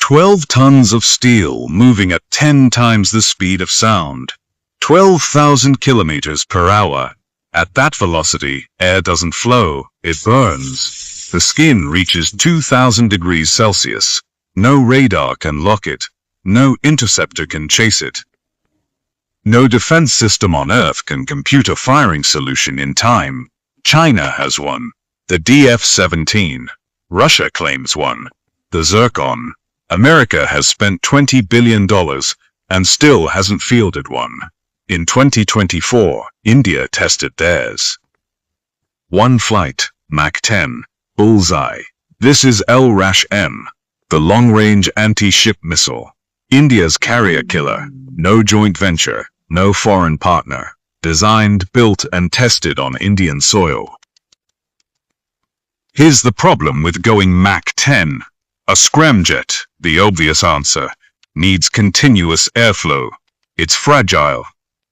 12 tons of steel moving at 10 times the speed of sound. 12,000 kilometers per hour. At that velocity, air doesn't flow, it burns. The skin reaches 2,000 degrees Celsius. No radar can lock it. No interceptor can chase it. No defense system on Earth can compute a firing solution in time. China has one. The DF-17. Russia claims one. The Zircon. America has spent $20 billion and still hasn't fielded one. In 2024, India tested theirs. One flight, Mach 10, Bullseye. This is LRASH-M, the long-range anti-ship missile. India's carrier killer, no joint venture, no foreign partner. Designed, built, and tested on Indian soil. Here's the problem with going Mach 10. A scramjet, the obvious answer, needs continuous airflow. It's fragile,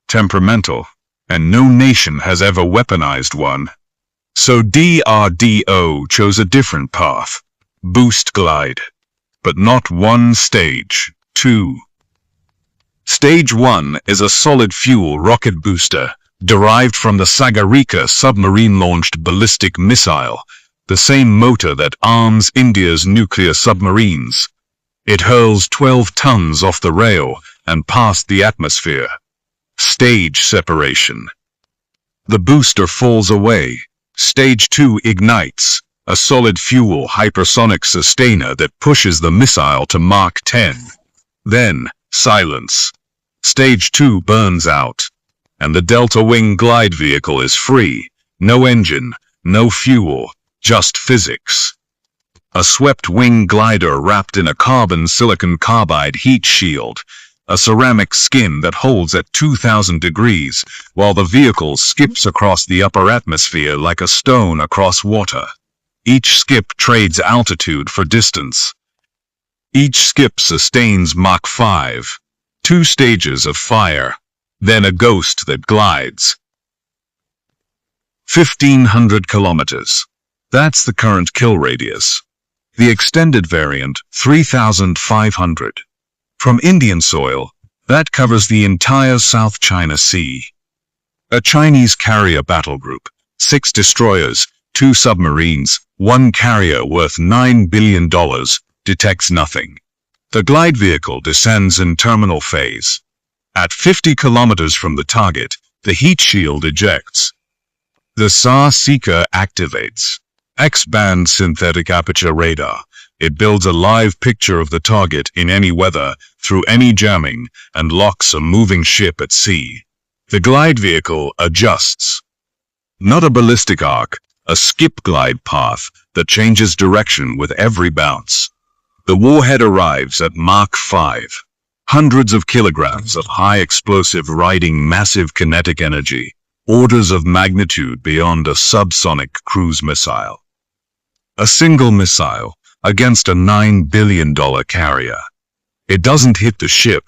temperamental, and no nation has ever weaponized one. So DRDO chose a different path. Boost glide. But not one stage. 2. Stage 1 is a solid-fuel rocket booster, derived from the Sagarika submarine-launched ballistic missile, the same motor that arms India's nuclear submarines. It hurls 12 tons off the rail and past the atmosphere. Stage separation. The booster falls away. Stage 2 ignites, a solid-fuel hypersonic sustainer that pushes the missile to Mach 10. Then, silence. Stage 2 burns out, and the Delta Wing glide vehicle is free. No engine, no fuel, just physics. A swept-wing glider wrapped in a carbon-silicon carbide heat shield, a ceramic skin that holds at 2,000 degrees, while the vehicle skips across the upper atmosphere like a stone across water. Each skip trades altitude for distance. Each skip sustains Mach 5. 2 stages of fire, then a ghost that glides. 1,500 kilometers. That's the current kill radius. The extended variant, 3,500. From Indian soil, that covers the entire South China Sea. A Chinese carrier battle group, 6 destroyers, 2 submarines, 1 carrier worth $9 billion, detects nothing. The glide vehicle descends in terminal phase. At 50 kilometers from the target, the heat shield ejects. The SAR-Seeker activates. X-band synthetic aperture radar. It builds a live picture of the target in any weather, through any jamming, and locks a moving ship at sea. The glide vehicle adjusts. Not a ballistic arc, a skip glide path that changes direction with every bounce. The warhead arrives at Mach 5. Hundreds of kilograms of high explosive riding massive kinetic energy, orders of magnitude beyond a subsonic cruise missile. A single missile against a $9 billion carrier. It doesn't hit the ship,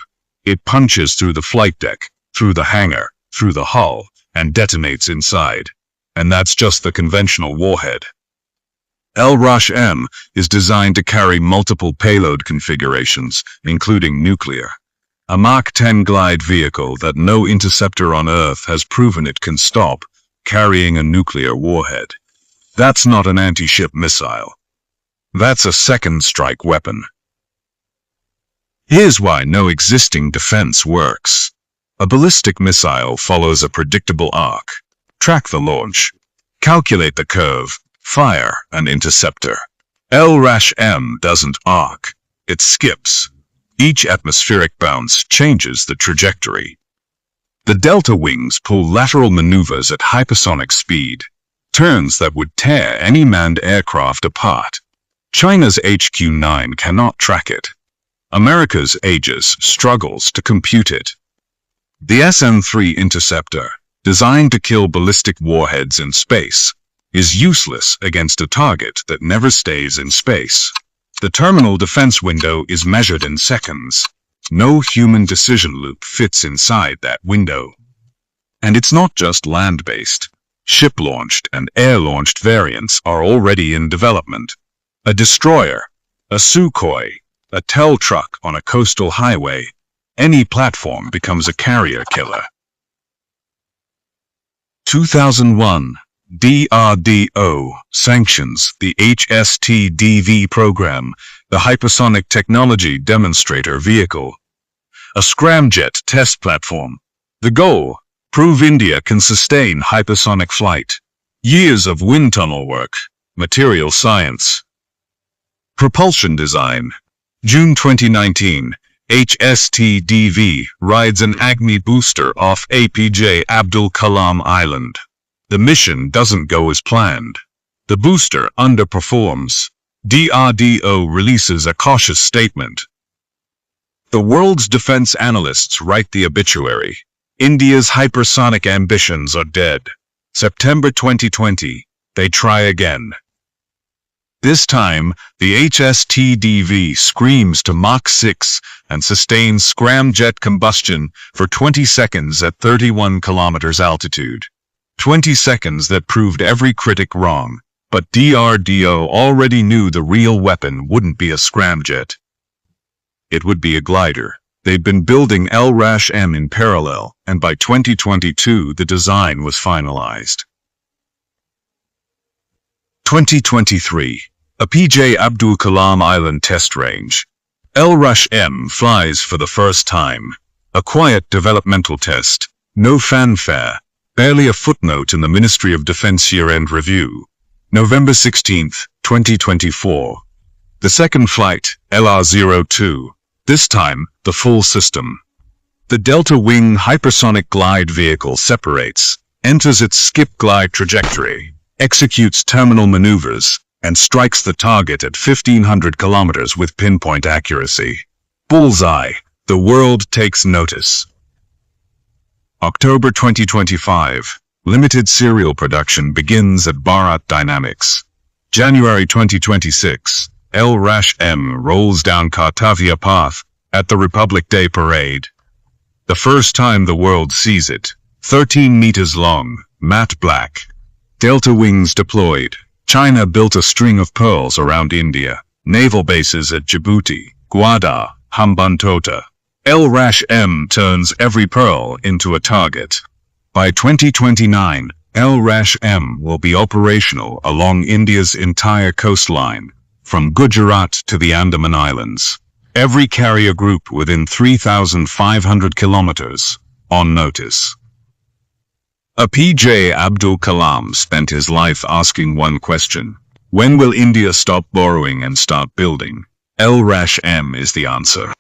it punches through the flight deck, through the hangar, through the hull, and detonates inside. And that's just the conventional warhead. LRASH-M is designed to carry multiple payload configurations, including nuclear. A Mach 10 glide vehicle that no interceptor on Earth has proven it can stop, carrying a nuclear warhead. That's not an anti-ship missile. That's a second strike weapon. Here's why no existing defense works. A ballistic missile follows a predictable arc. Track the launch. Calculate the curve. Fire an interceptor. LRASH-M doesn't arc. It skips. Each atmospheric bounce changes the trajectory. The Delta Wings pull lateral maneuvers at hypersonic speed, turns that would tear any manned aircraft apart. China's HQ-9 cannot track it. America's Aegis struggles to compute it. The SM-3 interceptor, designed to kill ballistic warheads in space, is useless against a target that never stays in space. The terminal defense window is measured in seconds. No human decision loop fits inside that window. And it's not just land-based. Ship-launched and air-launched variants are already in development. A destroyer, a Sukhoi, a TEL truck on a coastal highway. Any platform becomes a carrier killer. 2001. DRDO sanctions the HST-DV program, the Hypersonic Technology Demonstrator Vehicle, a scramjet test platform. The goal: prove India can sustain hypersonic flight. Years of wind tunnel work, material science. Propulsion design. June 2019. HST-DV rides an Agni booster off APJ Abdul Kalam Island. The mission doesn't go as planned. The booster underperforms. DRDO releases a cautious statement. The world's defense analysts write the obituary. India's hypersonic ambitions are dead. September 2020. They try again. This time, the HST-DV screams to Mach 6 and sustains scramjet combustion for 20 seconds at 31 kilometers altitude. 20 seconds that proved every critic wrong, but DRDO already knew the real weapon wouldn't be a scramjet. It would be a glider. They'd been building LRASH-M in parallel, and by 2022 the design was finalized. 2023. APJ Abdul Kalam Island Test Range. LRASH-M flies for the first time. A quiet developmental test. No fanfare. Barely a footnote in the Ministry of Defense year-end review. November 16, 2024. The second flight, LR-02. This time, the full system. The Delta Wing hypersonic glide vehicle separates, enters its skip-glide trajectory, executes terminal maneuvers, and strikes the target at 1,500 kilometers with pinpoint accuracy. Bullseye. The world takes notice. October 2025. Limited serial production begins at Bharat Dynamics. January 2026. LRASH-M rolls down Kartavya Path at the Republic Day Parade. The first time the world sees it. 13 meters long, matte black. Delta wings deployed. China built a string of pearls around India. Naval bases at Djibouti, Gwadar, Hambantota. LRASH-M turns every pearl into a target. By 2029, LRASH-M will be operational along India's entire coastline, from Gujarat to the Andaman Islands. Every carrier group within 3,500 kilometers, on notice. APJ Abdul Kalam spent his life asking one question: when will India stop borrowing and start building? LRASH-M is the answer.